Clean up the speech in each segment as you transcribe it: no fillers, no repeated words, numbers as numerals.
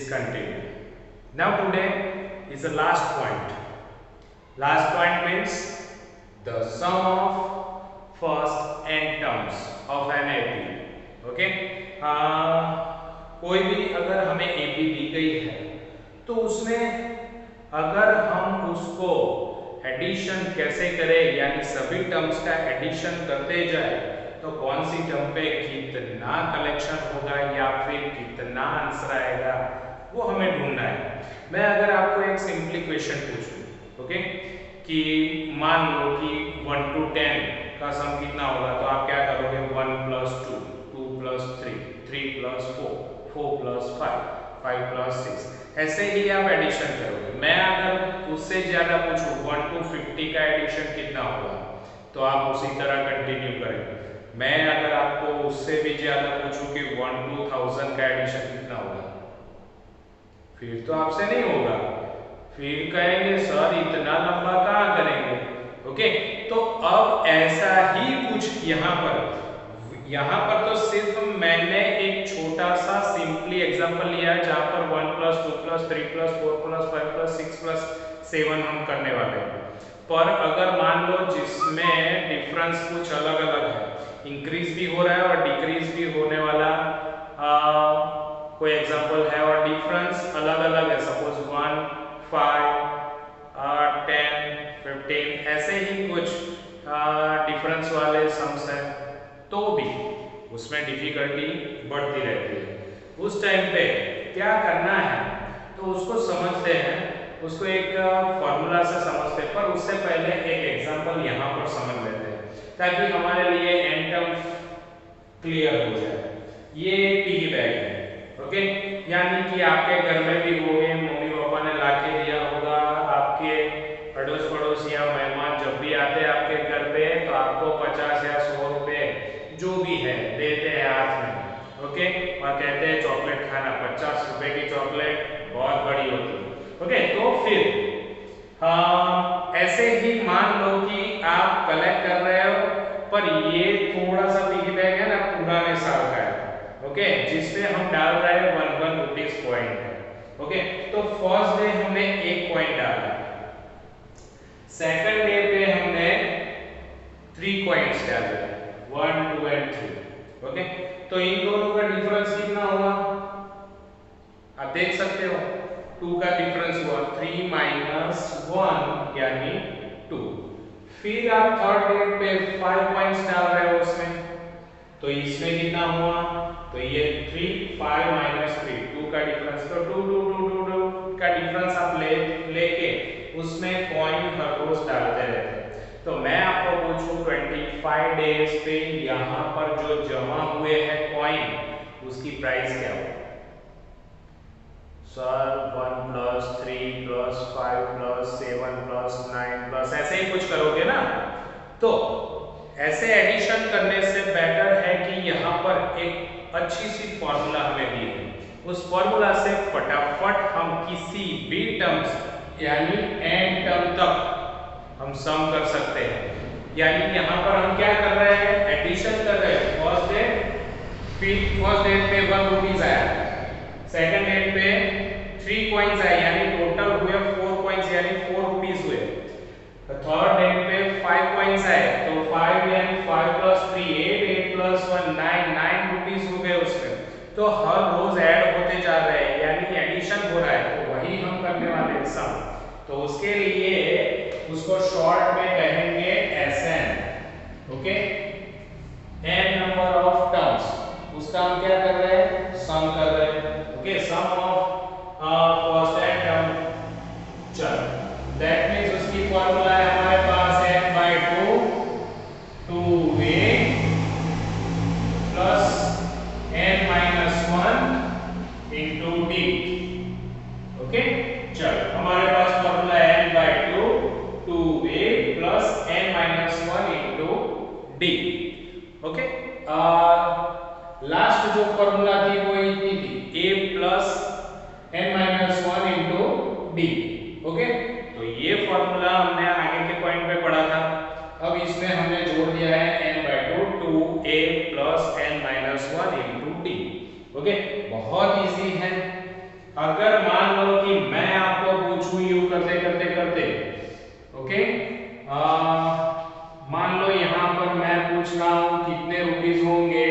discontinued. Now today is the last point. Last point means the sum of first n terms of an AP. Okay? कोई भी अगर हमें AP दी गई है तो उसमें अगर हम उसको एडिशन कैसे करें, यानी सभी टर्म्स का एडिशन करते जाए तो कौन सी टर्म पे कितना कलेक्शन होगा या फिर कितना आंसर आएगा वो हमें ढूंढना है। मैं अगर आपको एक सिंपल क्वेश्चन पूछूं, ओके, कि मान लो कि 1 to 10 का सम कितना होगा, तो आप क्या करोगे? 1 + 2, 2 + 3, 3 + 4, 4 + 5, 5 + 6, ऐसे ही आप एडिशन करोगे। मैं अगर उससे ज्यादा पूछूं 1 to 50 का एडिशन कितना होगा, तो आप उसी तरह कंटिन्यू करेंगे। मैं अगर आपको उससे भी ज्यादा पूछूं कि 1 to 1000 का एडिशन कितना होगा, फिर तो आपसे नहीं होगा, फिर कहेंगे सर इतना लंबा कहाँ करेंगे। ओके, तो अब ऐसा ही कुछ यहाँ पर तो सिर्फ मैंने एक छोटा सा सिंपली एग्जांपल लिया है जहां पर 1 + 2 + 3 + 4 + 5 + 6 + 7 हम करने वाले हैं। पर अगर मान लो जिसमें डिफरेंस कुछ अलग अलग है, इंक्रीज भी हो रहा है और डिक्रीज भी होने वाला कोई एग्जांपल है और डिफरेंस अलग अलग है, सपोज 1, 5, 10, 15, ऐसे ही कुछ डिफरेंस वाले सम्स हैं, तो भी उसमें डिफिकल्टी बढ़ती रहती है। उस टाइम पे क्या करना है, तो उसको समझते हैं, उसको एक फॉर्मूला से समझते हैं, पर उससे पहले एक एग्जांपल यहाँ पर समझ लेते हैं ताकि हमारे लिए एन टर्म क्लियर हो जाए। ये पिगी बैग है, ओके, यानी कि आपके घर में भी होंगे, मम्मी पापा ने ला के दिया होगा, आपके अड़ोस पड़ोस या मेहमान जब भी आते हैं आपके घर पे तो आपको 50 या 100 रुपए जो भी है देते हैं हाथ में, ओके, और कहते हैं चॉकलेट खाना। 50 रुपए की चॉकलेट बहुत बड़ी होती है, ओके। तो फिर ऐसे ही मान लो कि आप कलेक्ट कर रहे हो, पर ये थोड़ा सा पिगी बैग है ना, पुराने साल का है, ओके, जिसपे हम डाल रहे हैं 1 रुपीस पॉइंट, ओके। तो फर्स्ट डे हमने 1 पॉइंट डाला, सेकंड डे पे हमने 3 कॉइन्स डाले, 1, 2 and 3, ओके। तो इन दोनों का डिफरेंस कितना हुआ आप देख सकते हो, 2 का डिफरेंस हुआ 3 - 1 यानी 2। फिर आप थर्ड डे पे 5 पॉइंट्स डाल रहे हो उसमें, तो इसमें कितना हुआ, तो ये 3, 5 - 3, 2 का डिफरेंस, तो 2 2 2 2 2 का डिफरेंस आप लेके उसमें कॉइन हर रोज डालते रहते हैं। तो मैं आपको पूछूं 25 डेज पे यहाँ पर जो जमा हुए हैं कॉइन, उसकी प्राइस क्या होगी? सर 1 + 3 + 5 + 7 + 9 ऐसे ही कुछ करोगे ना, तो ऐसे एडिशन करने से बेटर है कि यहाँ पर एक अच्छी सी फॉर्मूला हमें दी है, उस फॉर्मूला से फटाफट हम किसी भी टर्म्स यानी n टर्म तक हम सम कर सकते हैं। यानी यहाँ पर हम क्या कर रहे हैं, एडिशन कर रहे हैं। फर्स्ट डे पे 1 रुपीस आया, सेकंड डे पे 3 कॉइन्स आए, यानी टोटल हुए 4 कॉइन्स यानी 4 रुपीस हुए। थर्ड डे पे 5 कॉइन्स आए, तो 5 यानी 5 + 3 8, 8 + 1 9, 9 रुपीस हो गए उसमें। तो हर रोज ऐड होते जा रहे हैं, यानी एडिशन हो रहा है, तो वही हम करने वाले हैं सम। तो उसके लिए उसको शॉर्ट में कहेंगे SN, okay, n number of terms, उसका हम क्या कर रहे हैं, सम कर रहे हैं, okay, sum of first n term. चल, दैट मींस उसकी फॉर्मूला है हमारे पास n/2 2a plus n - 1 into d, okay. चल, हमारे पास फॉर्मूला है n/2 2a plus n - 1 into d, okay. Last जो फॉर्मूला थी वो इतनी थी, a plus n - 1 into d, okay. तो ये फॉर्मूला हमने आगे के पॉइंट पे पढ़ा था। अब इसमें हमने जोड़ दिया है n/2 2a plus n - 1 into d, okay. बहुत इजी है। अगर मान लो कि मैं आपको पूछूं यू करते करते करते, ओके, मान लो यहां पर मैं पूछ रहा हूं कितने रुपीस होंगे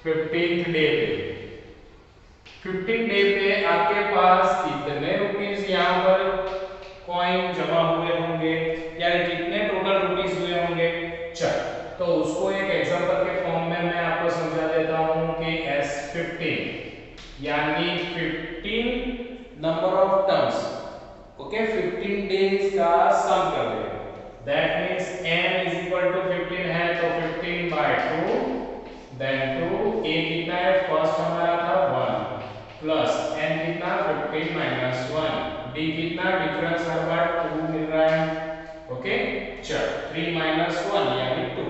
15th डे पे, 15 डे पे आपके पास कितने रुपीस यहाँ पर कॉइन जमा हुए होंगे, यानी कितने टोटल रुपीस हुए होंगे। चल, तो उसको एक एग्जांपल के फॉर्म में मैं आपको समझा देता हूं कि S15 यानी 15 number of terms, okay, 15 days का सम कर दे। That means n is equal to 15 है तो 15 बाय 2 देन 2 a कितना है, फर्स्ट हमारा था 1 प्लस n कितना 15 माइनस 1, d कितना डिफरेंस हर बार 2 मिल रहा है, ओके। चल 3 माइनस 1 यानी 2,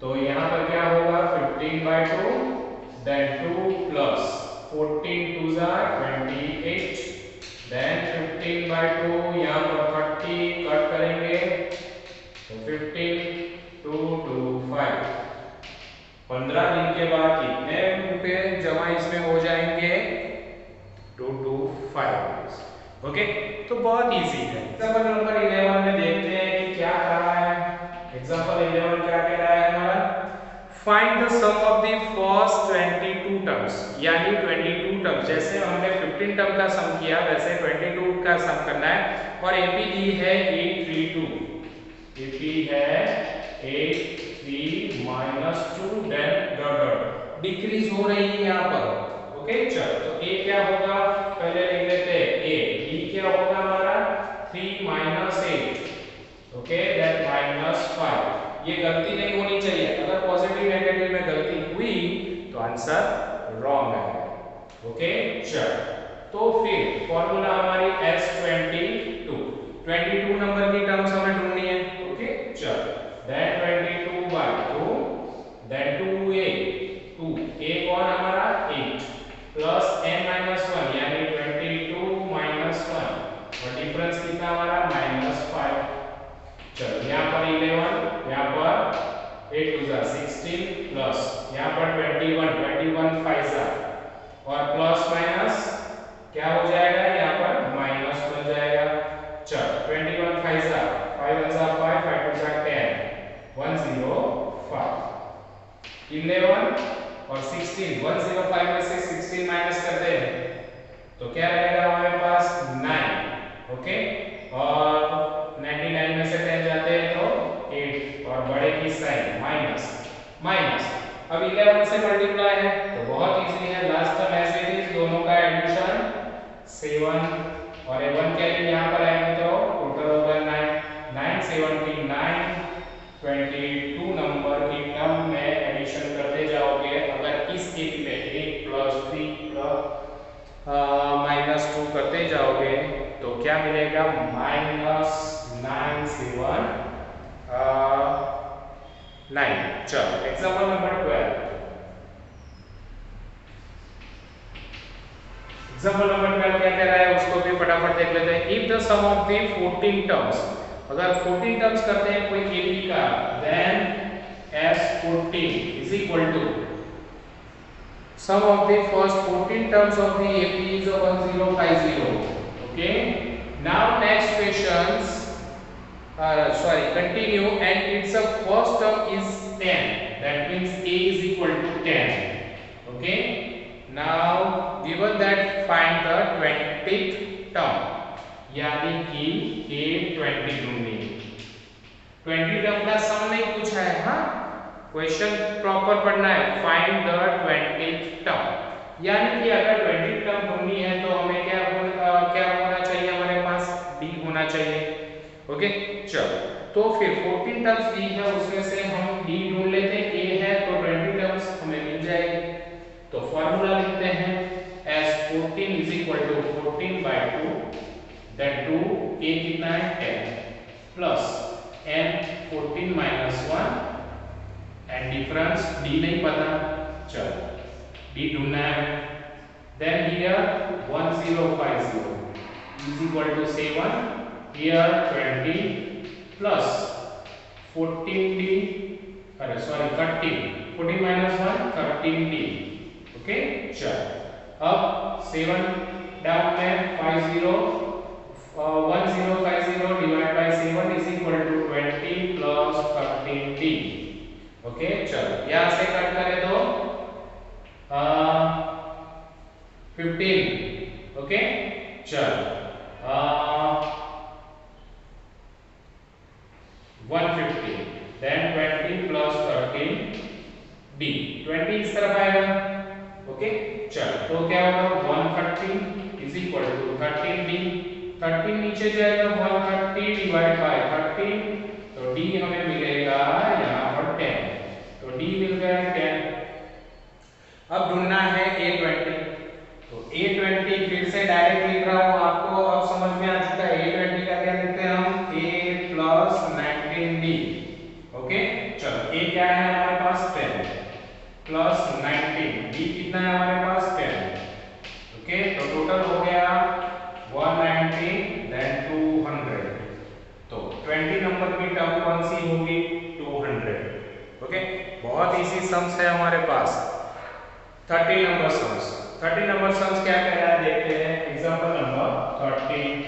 तो यहाँ पर क्या होगा 15 बाय 2 देन 2 प्लस 14 2 जा 28 देन 15 बाय 2 यहाँ पर 30 कट करेंगे तो 15 2 2 5, 15 दिन के बाद कितने रुपए जमा इसमें हो जाएंगे 225, ओके। तो बहुत इजी है। एग्जांपल नंबर 11 में देखते हैं कि क्या कहा है। एग्जांपल 11 क्या कह रहा है हमारा, find the sum of the first 22 terms, यानी 22 टर्म्स, जैसे हमने 15 टर्म का सम किया वैसे 22 का सम करना है। और एपी दी है 832, एपी है 83 minus 2 then dot dot decrease हो रही है यहाँ पर, ओके। चल, तो ए क्या होगा पहले लिख लेते हैं, ए डी क्या होगा हमारा 3 माइनस 8, ओके, देन माइनस 5। ये गलती नहीं होनी चाहिए, अगर पॉजिटिव नेगेटिव में गलती हुई तो आंसर रॉन्ग है, ओके। चल, तो फिर फॉर्मूला हमारी S22 नंबर की टर्म्स हमें ढूंढनी है, ओके। चल, देन 22 बाय 2 देन 2a कौन हमारा 8 प्लस n माइनस 1 यानी 22 माइनस 1 और डिफरेंस कितना हमारा माइनस 5। चलो यहाँ पर 11, यहाँ पर 8 2 जा 16 प्लस यहाँ पर 21 5 जा और प्लस माइनस क्या हो जाएगा यहाँ पर माइनस बन जाएगा। चल 21 5 जा 5 1 जा 5 5 2 जा 10 105 11 और 16 105 में से 16 माइनस कर दे तो क्या रहेगा हमारे पास 9, ओके। और 99 में से 10 जाते हैं तो 8 और बड़े की साइन माइनस माइनस। अब 11 से मल्टीप्लाई है तो बहुत इजी है, लास्ट टर्म ऐसे ही दोनों का एडिशन 7 और 1 के लिए यहाँ पर आएंगे तो टोटल होगा 9 79 22 नंबर की टर्म में एडिशन करते जाओगे। अगर इस केस में 8 प्लस 3 प्लस माइनस 2 करते जाओगे तो क्या मिलेगा माइनस 9 7 9। चलो एग्जांपल नंबर 12, एग्जांपल नंबर 12 क्या कह रहा है उसको भी फटाफट देख लेते हैं। If the sum of the 14 terms, अगर 14 टर्म्स करते हैं कोई एबी का, then S14 is equal to sum of the first 14 terms of the AP is 1050, okay। Now next questions, continue, and its first term is 10, that means A is equal to 10, okay। Now given that find the 20th term, यानी कि A 20 ढूंढनी, 20 term का सम नहीं पूछा है, हाँ question proper पढ़ना है। फाइंड द 20th टर्म, यानी कि अगर 20 टर्म ढूंढनी है तो हमें क्या होना चाहिए, हमारे पास D होना चाहिए, ओके। चलो तो फिर 14 टर्म्स दी है उसमें से हम D ढूंढ लेते हैं, A है तो 20 टर्म्स हमें मिल जाएगी। तो फॉर्मूला लिखते हैं S14 is equal to 14 by 2 then 2 A कितना है 10 plus n 14 minus 1 and difference D नहीं पता, चलो D ढूंढना है। then here 1050 is equal to 7, here 20 plus 14D, 13 14 minus 1 13D, okay चल अब 7 डाउन में 1050 divide by 7 is equal to 20 plus 13d। Okay चल यहां से कट करें तो 15। ओके चल 150 देन 20 प्लस 13 d 20 इस तरफ आएगा। ओके चल तो क्या होगा 130 इज इक्वल टू 13d 13 नीचे जाएगा 130 डिवाइड बाय 13 तो d हमें मिलेगा यहां पर 10 तो d मिल गया 10। अब ढूंढना है a20 तो a20 फिर से डायरेक्ट लिख रहा हूं आपको अब समझ में आ चुका है a20 का क्या लिखते हैं हम a प्लस 19d। ओके चलो a क्या है हमारे पास 10 प्लस 19 d कितना है हमारे पास 10। ओके तो टोटल हो गया 190 देन 200 तो 20 नंबर की टर्म कौन सी होगी 200। ओके बहुत इजी सम्स है हमारे पास 30 नंबर सम्स। 30 नंबर सम्स क्या कह रहा है देखते हैं एग्जांपल नंबर 30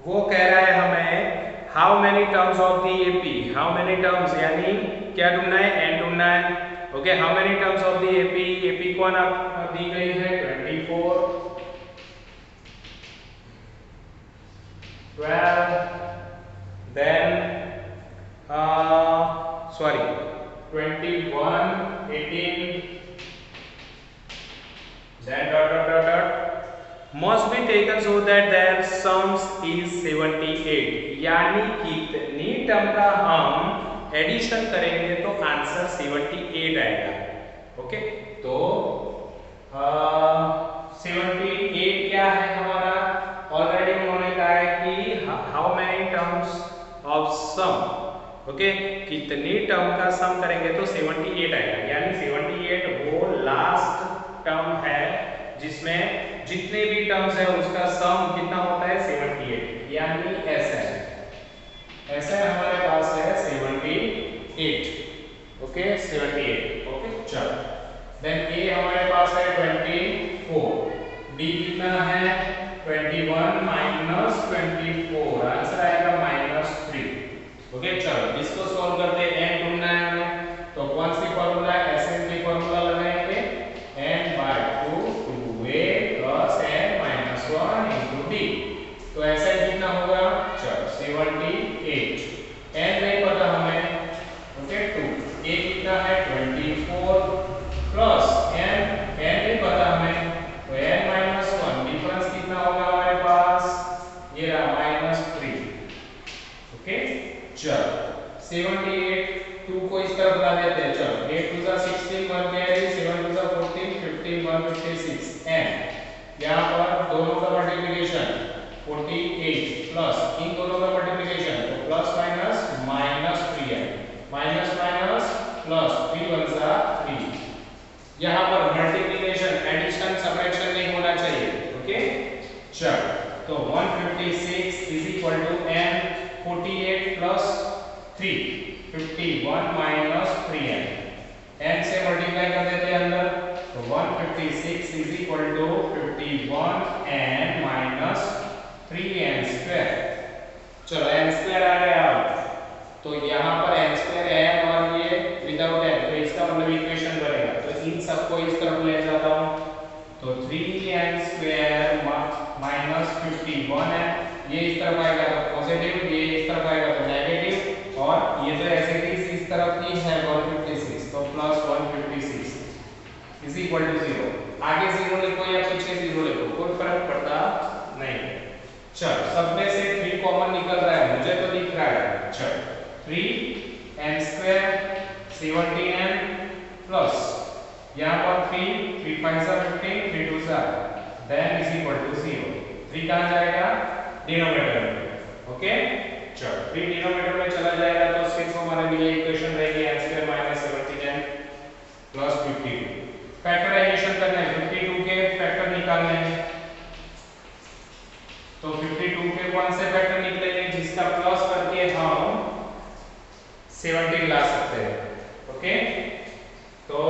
वो कह रहा है हमें how many terms of the AP how many terms यानी क्या ढूंढना है एन ढूंढना है। Okay how many terms of the AP AP कौन दी गई है 24 12 then sorry 21 18 then dot must be taken so that their sums is 78 यानी कितनी टर्म का हम एडिशन करेंगे तो आंसर 78 आएगा। ओके तो 78 क्या है हमारा ऑलरेडी उन्होंने कहा है कि how many terms of sum. Okay कितनी टर्म का सम करेंगे तो 78 आएगा यानी 78 वो लास्ट टर्म है जिसमें जितने भी टर्म्स है उसका सम कितना होता है 78 यानी ऐसा हमारे पास है 78। ओके 78 ओके चलो देन ए हमारे पास है 24 डी कितना है 21 माइनस 24 आंसर आएगा -3। ओके चलो इसको सॉल्व करते हैं n ढूंढना है हमें तो कौन सी फार्मूला Sn की फार्मूला लगाएंगे n by 2 2a plus n minus 1 into d तो ऐसा कितना होगा चलो 78 n नहीं पता हमें। ओके 2 a कितना है 24 प्लस n नहीं पता हमें तो n minus 1 डिफरेंस कितना होगा हमारे पास ये रहा -3। ओके चलो 78 2 को इस तरफ ला देते हैं चलो 8 2 जा 16 1 कैरी 7 2 जा 14 15 1 56 n यहां पर दोनों का मल्टीप्लिकेशन 48 प्लस इन दोनों का मल्टीप्लिकेशन तो plus minus -3n minus minus plus 3 1 जा 3 यहां पर मल्टीप्लिकेशन एडिशन सबट्रैक्शन नहीं होना चाहिए। ओके चलो तो 156 इज इक्वल टू n 48 प्लस 3 51 माइनस 3n n से मल्टीप्लाई कर देते हैं अंदर तो 156 is equal to 51n minus 3n square. चलो n स्क्वायर आ गया तो यहां पर n स्क्वायर n और ये विदाउट n तो इसका मतलब इक्वेशन बनेगा तो इन सबको इस तरफ ले जाता हूं तो 3n स्क्वायर माइनस 51n ये इस तरफ आएगा तो पॉजिटिव ये इस तरफ आएगा तो नेगेटिव और ये तो ऐसे ही इस तरफ की है 156 तो प्लस 156 इज इक्वल टू 0 आगे 0 लिखो या पीछे 0 लिखो कोई फर्क पड़ता नहीं। चल सब में से 3 कॉमन निकल रहा है मुझे तो दिख रहा है चल 3n स्क्वायर 17n प्लस यहां पर 3 5 जा 15 3 2 जा देन इज इक्वल टू 0 3 कहां जाएगा डिनोमिनेटर में। ओके चलो 3 डिनोमिनेटर में चला जाएगा तो सिर्फ हमारे लिए इक्वेशन रहेगी n स्क्वायर माइनस 17n प्लस 52 फैक्टराइजेशन करना है 52 के फैक्टर निकालने हैं तो 52 के कौन से फैक्टर निकलेंगे जिसका प्लस करके हम 17 ला सकते हैं। ओके तो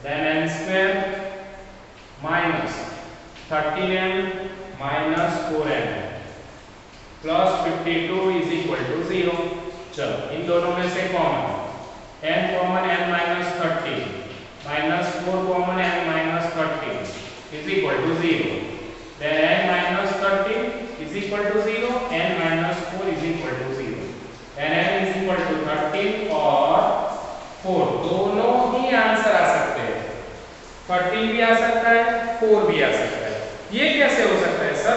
then n square minus 13n minus 4n plus 52 is equal to 0. चलो इन दोनों में से common n common n minus 30 minus 4 common n minus 30 is equal to 0. Then n minus 30 is equal to 0, n minus 4 is equal to 0. Then n is equal to 13 और 4 दोनों ही answer आ सकते हैं. 13 भी आ सकता है, 4 भी आ सकता है. ये कैसे हो सकता है सर?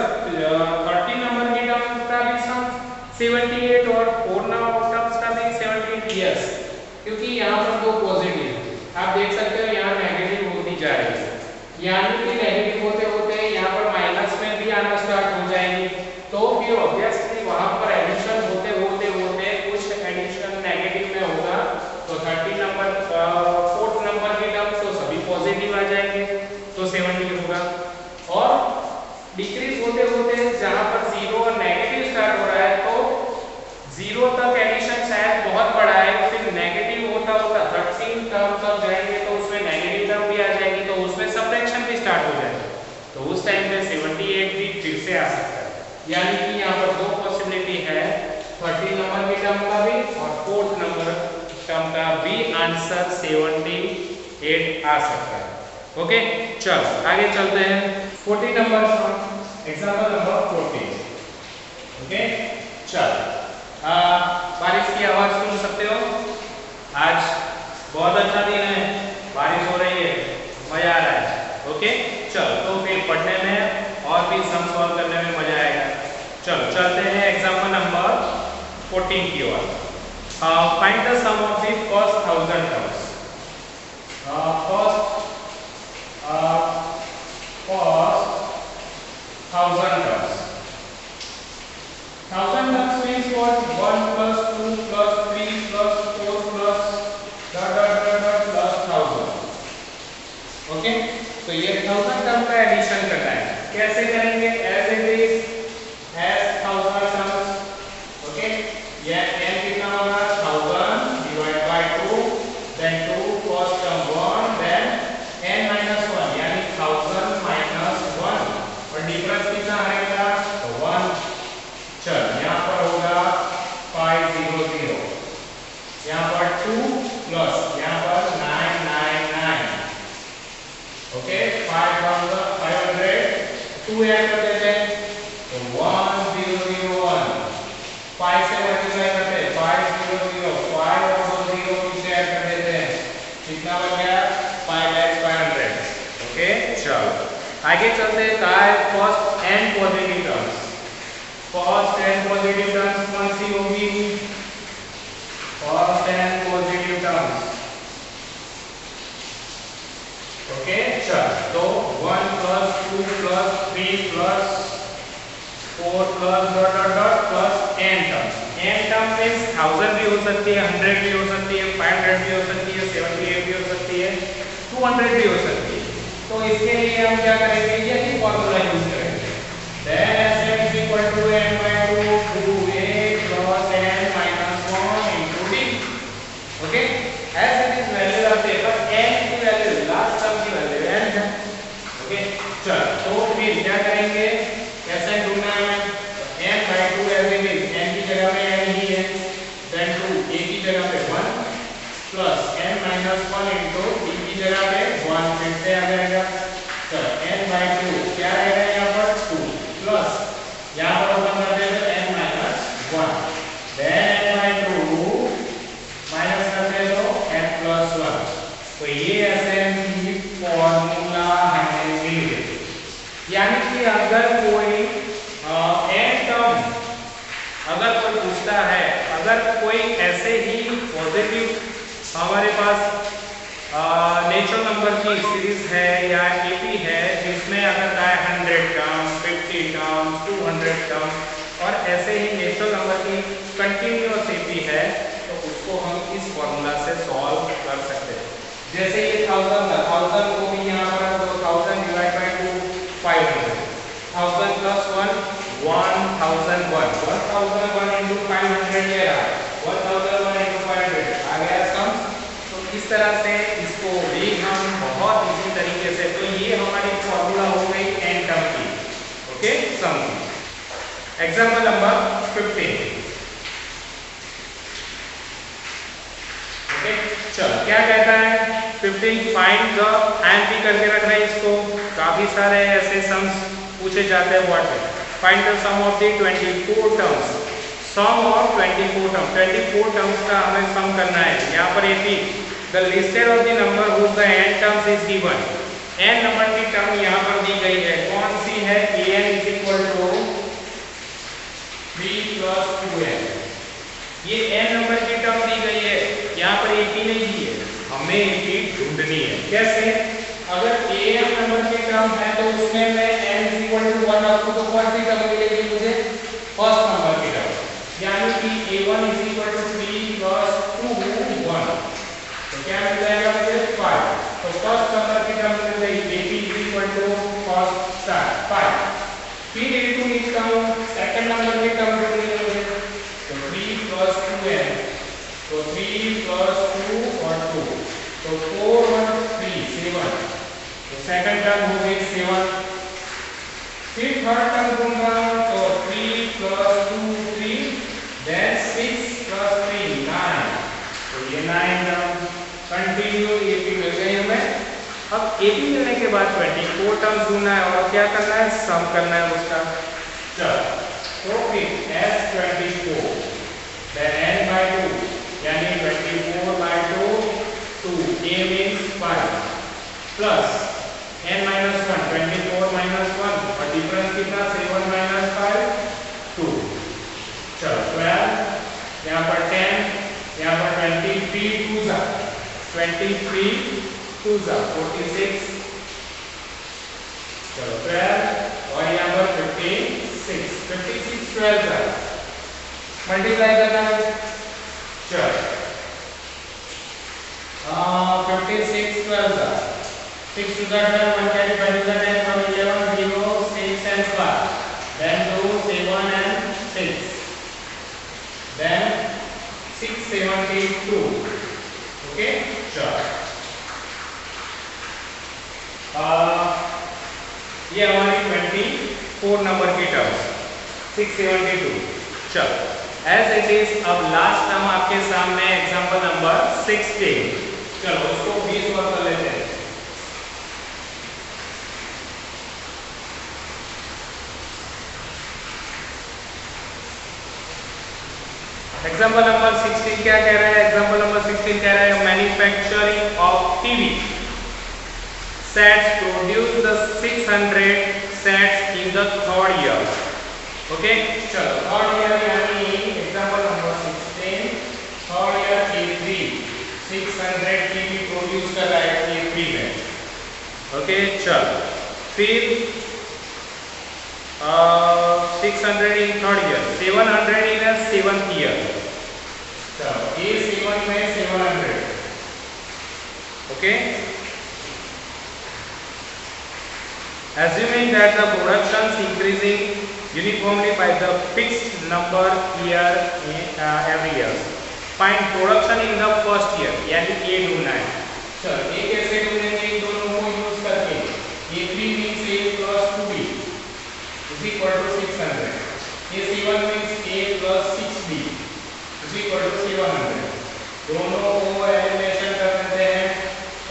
13 नंबर की टर्म का भी सम 78 और 4 नंबर टर्म्स का भी 78. यस, क्योंकि यहाँ पर दो पॉजिटिव आप देख सकते हो, यहाँ नेगेटिव होती जा रही है, यानी कि नेगेटिव होते होते यहाँ पर माइनस में भी आना स्टार्ट हो जाएगी. तो फिर ऑब्वियसली वहां पर एडिशन होते होते होते कुछ एडिशन नेगेटिव में होगा. तो 30 नंबर 4th नंबर की टर्म तो सभी पॉजिटिव आ जाएंगे, तो 70 होगा. और डिक्रीज होते होते जहां पर 0 और नेगेटिव स्टार्ट हो रहा है, तो 0 तक एडिशन शायद बहुत बड़ा है, फिर नेगेटिव होता होता 13 टर्म तक जाएंगे, तो उसमें नेगेटिव टर्म भी आ जाएगी, तो उसमें सबट्रैक्शन भी स्टार्ट हो जाएगा. तो उस टाइम पे 78 भी फिर से आ सकता है. यानी कि यहाँ पर दो पॉसिबिलिटी है, 30 नंबर की टर्म का भी और 4th नंबर टर्म का भी आंसर 78 आ सकता है. ओके, चलो आगे चलते हैं. 40 नंबर एग्जांपल नंबर 40. ओके, चलो बारिश की आवाज सुन सकते हो. आज बहुत अच्छा दिन है, बारिश हो रही है, मजा आ रहा है. ओके, चलो तो फिर पढ़ने में और भी सम सॉल्व करने में मजा आएगा. चलो चलते हैं एग्जांपल नंबर 14 की ओर. Find the sum of the first 1000 terms. First 1000 terms. 1000 terms means what? 1 plus 2 plus 3 plus 4 plus dot dot dot dot plus 1000. Okay, तो ये 1000 टर्म का एडिशन करना है. कैसे करेंगे? As it is as 1000 terms. Okay, ये n कितना होगा? 1000 divide by 2, then 2 first term 1, then n minus 1 यानी 1000 minus 1 और डिफरेंस कितना आएगा? तो 1. चल यहाँ पर होगा 500, यहाँ पर 2 प्लस यहाँ पर 999. ओके, 500 2 ऐड कर देते हैं तो 1001. 5 से मल्टीप्लाई करते हैं 500, 5 और 0 से ऐड कर देते हैं, कितना बन गया? 500. ओके, चलो आगे चलते हैं. कहा है first n positive terms. First n positive terms कौन सी होगी? First n positive terms. Okay, चलो तो 1 plus 2 plus 3 plus 4 plus dot dot dot plus n terms. n term means 1000 भी हो सकती है, 100 भी हो सकती है, 500 भी हो सकती है, 78 भी हो सकती है, 200 भी हो सकती है. तो इसके लिए हम क्या करेंगे? यही फॉर्मूला यूज करेंगे. then sm is equal to n by 2 2a plus n minus 1 into d. Okay, as it is value आते हैं, पर n की वैल्यू लास्ट टर्म की वैल्यू n है. ओके, चलो तो फिर क्या करेंगे? कैसे ढूंढना है? n by 2 as it is, n की जगह पे n ही है, then 2 a की जगह पे 1 plus n minus 1 into d की जगह पे 1 फिर से आ जाएगा. चलो n by 2 क्या रहेगा यहाँ पर? 2 प्लस यहाँ पर ओपन कर देते हैं n minus 1, then n by 2 minus कर दे तो n plus 1. तो ये sm की फॉर्मूला हमें मिल गई. यानी कि अगर कोई n टर्म अगर कोई पूछता है, अगर कोई ऐसे ही पॉजिटिव हमारे पास नेचुरल नंबर की सीरीज है या एपी है, जिसमें अगर का 100 टर्म्स, 50 टर्म्स, 200 टर्म्स और ऐसे ही नेचुरल नंबर की कंटिन्यूअस एपी है, तो उसको हम इस फॉर्मूला से सॉल्व कर सकते हैं. जैसे ये 1000 था, 1000 को भी यहाँ पर 1000 डिवाइड बाय 2 500, 1000 प्लस 1 1001, 1001 into 500 ये रहा, 1001 into 500 आ गया सम. तो इस तरह से इसको भी हम एग्जाम्पल नंबर 15। ओके, चलो क्या कहता है 15 फाइंड द एंड भी करके रखना है इसको, काफी सारे ऐसे सम्स पूछे जाते हैं व्हाट में। Find the sum of the 24 terms, sum of 24 terms, 24 terms का हमें सम करना है। यहाँ पर AP the listed of the number whose the n terms is given, n number की टर्म यहाँ पर दी गई है, कौन सी है, an is equal to 3 plus 2n। ये n नंबर की टर्म दी गई है, यहाँ पर एपी नहीं दी है, हमें एपी ढूंढनी है। कैसे, अगर an नंबर की टर्म है तो उसमें मैं n इज इक्वल टू 1 रखूं तो कौन सी टर्म मिलेगी मुझे, फर्स्ट नंबर की टर्म, यानी कि a1 is equal to 3 plus 2 1, तो क्या मिल जाएगा मुझे 5। तो फर्स्ट नंबर की टर्म मिल गई, ap is equal to first star 5। फिर a2 लिखता हूं, सेकंड नंबर की टर्म मिल गई मुझे, तो 3 प्लस 2n, तो 3 प्लस 2 और 2, तो 4 और 3 7, तो सेकंड टर्म हो गई 7। फिर थर्ड टर्म ढूंढ रहा हूं, तो 3 प्लस 2 3, देन 6 प्लस 3 9, तो ये 9 टर्म। कंटिन्यू एपी मिल गई हमें। अब एपी मिलने के बाद 24 टर्म्स ढूंढना है और क्या करना है, सम करना है उसका। चलो तो फिर s24 then n by 2 यानी 24 by 2 2 a means 5 plus n minus 1 24 minus 1 और डिफरेंस कितना 7 minus 5 2। चलो 12, यहाँ पर 10, यहाँ पर 23 2 जा 23 2 जा 46, चलो 12 और यहाँ पर 56 56 12 जा मल्टीप्लाई करना है। चलो 56 12 जा 6 to the 12 1 carry 5 to the 10 from 11 0 6 and 5, then 2 7 and 6, then 6 72। Okay, चलो ये हमारी 24 नंबर की टर्म्स 672। चलो एज इट इज, अब लास्ट टर्म आपके सामने एग्जांपल नंबर 16। चलो उसको 20 वर्क कर लेते हैं। एग्जांपल नंबर 16 क्या कह रहा है, एग्जांपल नंबर 16 कह रहा है manufacturing of TV sets produce the 600 sets in the third year। Okay, चलो थर्ड ईयर यानी example number 16 third year A3 600 TV produce कर रहा है A3 में। ओके, चलो फिर 600 in third year, 700 in a seventh year। चलो A7 में 700। Okay, assuming that the production is increasing uniformly by the fixed number year every year, find production in the first year, यानी A ढूंढना है। चलो A कैसे ढूंढेंगे, इन दोनों को यूज करके, A3 means A plus 2B is equal to 600, A7 means A plus 6B is equal to 700। दोनों को एलिमिनेशन कर देते हैं,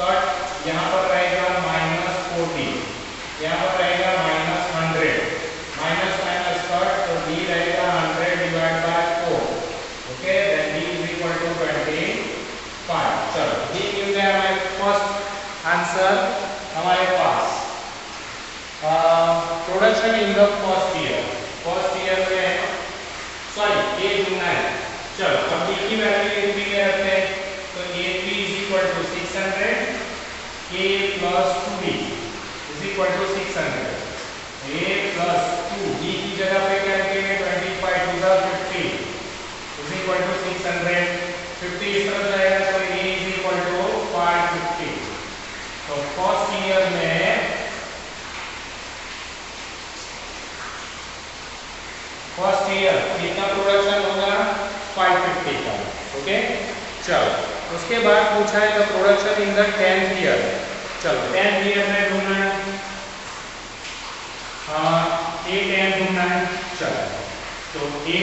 कट यहाँ पर रहेगा -40, यहाँ पर रहेगा -100, माइनस माइनस कट, तो d रहेगा 100 divide by 4। Okay, then d is equal to 25। चलो d मिल गया हमारे फर्स्ट आंसर हमारे पास। Production in the first year में सॉरी a ढूंढना है। चलो अब d की वैल्यू भी ले रखते हैं, तो a3 is equal to 600 a plus 2b is equal to 600, a plus 2 b की जगह पे क्या रखेंगे 25 to the 50 is equal to 600, 50 इस तरफ जाएगा तो a is equal to 550। तो फर्स्ट ईयर में कितना प्रोडक्शन होगा 550 का। ओके, चलो उसके बाद पूछा है the production in the 10th year. चलो 10th ईयर में ढूंढना है, A10 ढूंढना है। चलो तो a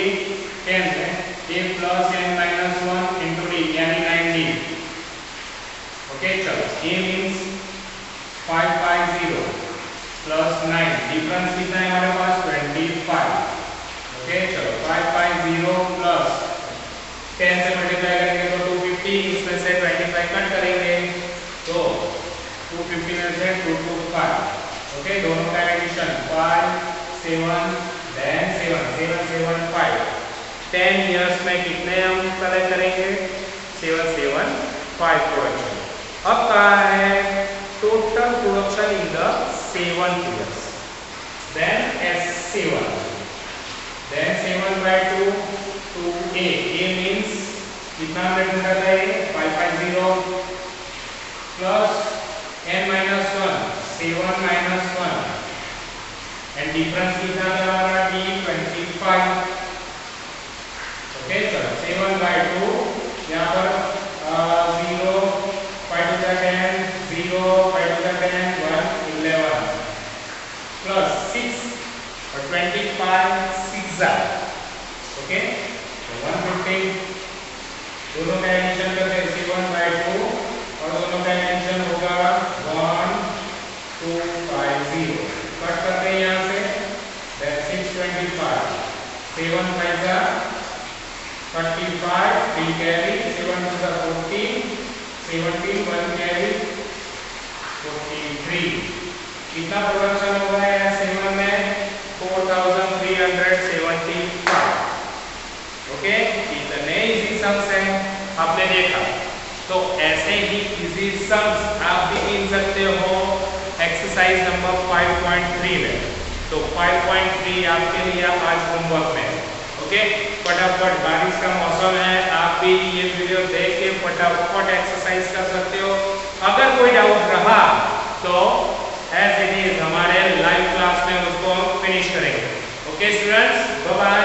10 है, a plus n minus 1 into d यानी 9d। ओके चलो a means 550 plus 9, डिफरेंस कितना है हमारे पास 25। ओके चलो 550 plus 10 से मल्टीप्लाई करेंगे तो 250, इसमें से 25 कट करेंगे तो 250 में से 225। ओके दोनों का एडिशन 5 7 then 7 7 7 5, 10 years में कितने हम कलेक्ट करेंगे 7 7 5 प्रोडक्शन। अब कहा है total production in the 7 years, then S7, then 7 by 2 to a means कितना हमने ढूंढा था ये 550 plus n minus 1 7 minus 1 and difference कितना था हमारा d 25। ओके चलो 7 by 2 यहाँ पर 0 5 to the 10 0 5 to the 10 1 11 plus 6 और 25 6 ओके 150, दोनों का एडिशन करते हैं 7 by 2 और दोनों का एडिशन होगा 1250, कट करते हैं यहाँ से that 625 7 5 35 3 carry 7 to the 14 17 1 carry 43। कितना प्रोडक्शन होगा यार 7 में 4375। ओके इतने इजी सम्स हैं आपने देखा। तो ऐसे ही इजी सम्स आप भी गिन सकते हो एक्सरसाइज नंबर 5.3 में। तो 5.3 आपके लिए आज होमवर्क में। ओके फटाफट, बारिश का मौसम है, आप भी ये वीडियो देख के फटाफट एक्सरसाइज कर सकते हो। अगर कोई डाउट रहा तो एज इट इज हमारे लाइव क्लास में उसको हम फिनिश करेंगे। Okay students bye bye.